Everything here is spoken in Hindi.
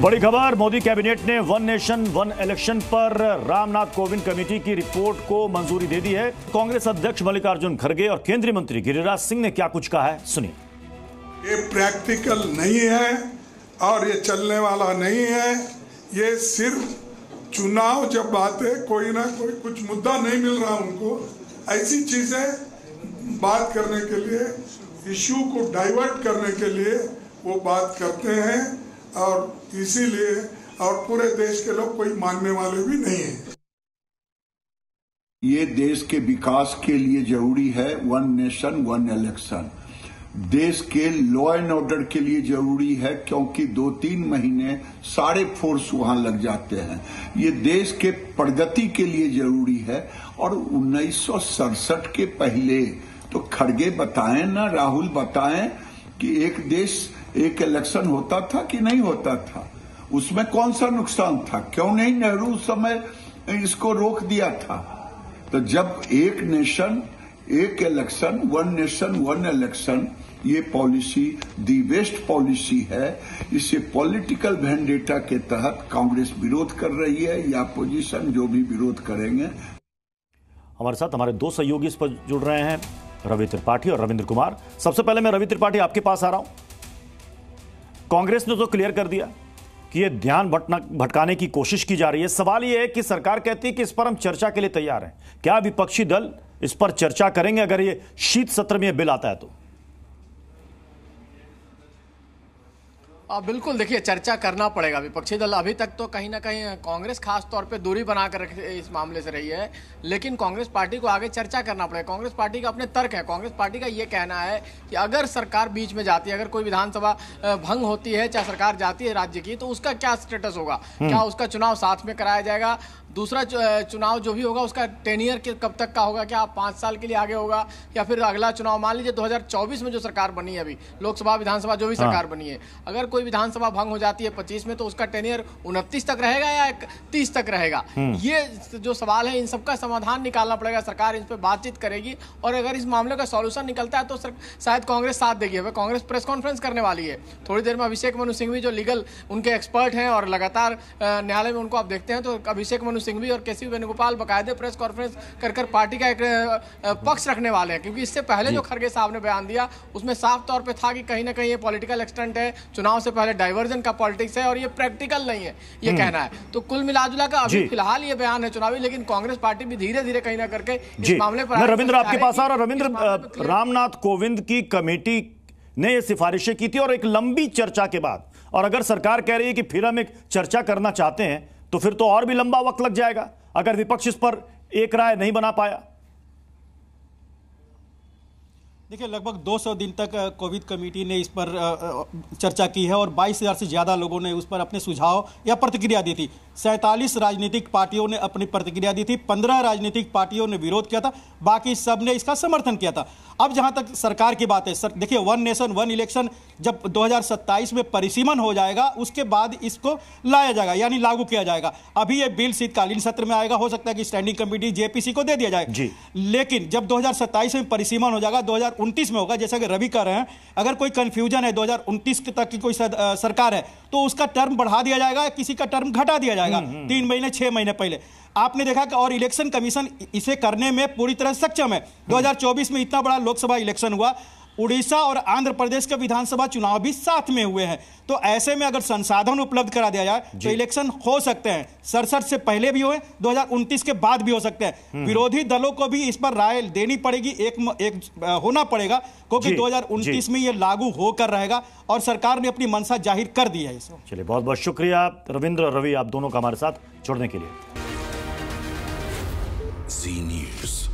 बड़ी खबर, मोदी कैबिनेट ने वन नेशन वन इलेक्शन पर रामनाथ कोविंद कमेटी की रिपोर्ट को मंजूरी दे दी है। कांग्रेस अध्यक्ष मल्लिकार्जुन खड़गे और केंद्रीय मंत्री गिरिराज सिंह ने क्या कुछ कहा है, सुनिए। ये प्रैक्टिकल नहीं है और ये चलने वाला नहीं है। ये सिर्फ चुनाव जब बात है, कोई ना कोई कुछ मुद्दा नहीं मिल रहा उनको, ऐसी चीजें बात करने के लिए, इश्यू को डाइवर्ट करने के लिए वो बात करते हैं और इसीलिए और पूरे देश के लोग कोई मानने वाले भी नहीं है। ये देश के विकास के लिए जरूरी है वन नेशन वन इलेक्शन। देश के लॉ एंड ऑर्डर के लिए जरूरी है, क्योंकि 2-3 महीने सारे फोर्स वहां लग जाते हैं। ये देश के प्रगति के लिए जरूरी है। और 1967 के पहले तो खड़गे बताएं ना, राहुल बताएं कि एक देश एक इलेक्शन होता था कि नहीं होता था, उसमें कौन सा नुकसान था, क्यों नहीं नेहरू उस समय इसको रोक दिया था। तो जब एक नेशन एक election, one nation one election, ये पॉलिसी दी बेस्ट पॉलिसी है। इसे पॉलिटिकल वेंडेटा के तहत कांग्रेस विरोध कर रही है या अपोजिशन जो भी विरोध करेंगे। हमारे साथ हमारे दो सहयोगी इस पर जुड़ रहे हैं, रवि त्रिपाठी और रविंद्र कुमार। सबसे पहले मैं रवि त्रिपाठी आपके पास आ रहा हूं। कांग्रेस ने तो क्लियर कर दिया कि ये ध्यान भटकाने की कोशिश की जा रही है। सवाल ये है कि सरकार कहती है कि इस पर हम चर्चा के लिए तैयार हैं। क्या विपक्षी दल इस पर चर्चा करेंगे अगर ये शीत सत्र में बिल आता है तो? बिल्कुल, देखिए चर्चा करना पड़ेगा। विपक्षी दल अभी तक तो कहीं ना कहीं कांग्रेस खास तौर पे दूरी बनाकर इस मामले से रही है, लेकिन कांग्रेस पार्टी को आगे चर्चा करना पड़ेगा। कांग्रेस पार्टी का अपने तर्क है। कांग्रेस पार्टी का ये कहना है कि अगर सरकार बीच में जाती है, अगर कोई विधानसभा भंग होती है, चाहे सरकार जाती है राज्य की, तो उसका क्या स्टेटस होगा? क्या उसका चुनाव साथ में कराया जाएगा? दूसरा चुनाव जो भी होगा उसका टेनियर कब तक का होगा? क्या 5 साल के लिए आगे होगा या फिर अगला चुनाव, मान लीजिए 2024 में जो सरकार बनी है, अभी लोकसभा विधानसभा जो भी सरकार बनी है, अगर कोई विधानसभा भंग हो जाती है 25 में, तो उसका टेनियर 29 तक रहेगा या 30 तक रहेगा? ये जो सवाल है, इन सबका समाधान निकालना पड़ेगा। सरकार इन पर बातचीत करेगी और अगर इस मामले का सॉल्यूशन निकलता है तो शायद कांग्रेस साथ देगी। वह कांग्रेस प्रेस कॉन्फ्रेंस करने वाली है थोड़ी देर में। अभिषेक मनु सिंघवी जो लीगल उनके एक्सपर्ट हैं और लगातार न्यायालय में उनको आप देखते हैं, तो अभिषेक मनु सिंघवी और केसी वेणुगोपाल बाकायदे प्रेस कॉन्फ्रेंस कर पार्टी का एक पक्ष रखने वाले हैं, क्योंकि इससे पहले जो खड़गे साहब ने बयान दिया उसमें साफ तौर पे था कि कहीं ना कहीं ये पॉलिटिकल एक्सटेंट है, चुनाव से पहले डाइवर्जन का पॉलिटिक्स है और ये प्रैक्टिकल नहीं है, ये कहना है। तो कुल मिलाजुला का अभी फिलहाल ये बयान है चुनावी, लेकिन कांग्रेस पार्टी भी धीरे धीरे कहीं ना करके इस मामले पर। रविंद्र आपके पास आ रहा। रविंद्र, रामनाथ कोविंद की कमेटी ने ये सिफारिशें की थी और एक लंबी चर्चा के बाद, और अगर सरकार कह रही है कि फिर हम एक चर्चा करना चाहते हैं तो फिर तो और भी लंबा वक्त लग जाएगा अगर विपक्ष इस पर एक राय नहीं बना पाया। देखिए, लगभग 200 दिन तक कोविड कमेटी ने इस पर चर्चा की है और 22,000 से ज़्यादा लोगों ने उस पर अपने सुझाव या प्रतिक्रिया दी थी। 47 राजनीतिक पार्टियों ने अपनी प्रतिक्रिया दी थी, 15 राजनीतिक पार्टियों ने विरोध किया था, बाकी सब ने इसका समर्थन किया था। अब जहां तक सरकार की बात है, देखिए वन नेशन वन इलेक्शन जब 2027 में परिसीमन हो जाएगा उसके बाद इसको लाया जाएगा, यानी लागू किया जाएगा। अभी ये बिल शीतकालीन सत्र में आएगा, हो सकता है कि स्टैंडिंग कमेटी जेपीसी को दे दिया जाए, लेकिन जब 2027 में परिसीमन हो जाएगा, 2029 में होगा, जैसा कि रवि कह रहे हैं, अगर कोई कंफ्यूजन है 2029 तक की कोई सरकार है तो उसका टर्म बढ़ा दिया जाएगा, किसी का टर्म घटा दिया जाएगा 3 महीने 6 महीने पहले। आपने देखा कि और इलेक्शन कमीशन इसे करने में पूरी तरह सक्षम है। 2024 में इतना बड़ा लोकसभा इलेक्शन हुआ, उड़ीसा और आंध्र प्रदेश के विधानसभा चुनाव भी साथ में हुए हैं, तो ऐसे में अगर संसाधन उपलब्ध करा दिया जाए तो इलेक्शन हो सकते हैं। 67 से पहले भी हुए, 2029 के बाद भी हो सकते हैं। विरोधी दलों को भी इस पर राय देनी पड़ेगी, एक होना पड़ेगा, क्योंकि 2029 में ये लागू होकर रहेगा और सरकार ने अपनी मंशा जाहिर कर दी है। चलिए, बहुत बहुत शुक्रिया रविंद्र और रवि, आप दोनों का हमारे साथ जुड़ने के लिए। जी न्यूज़।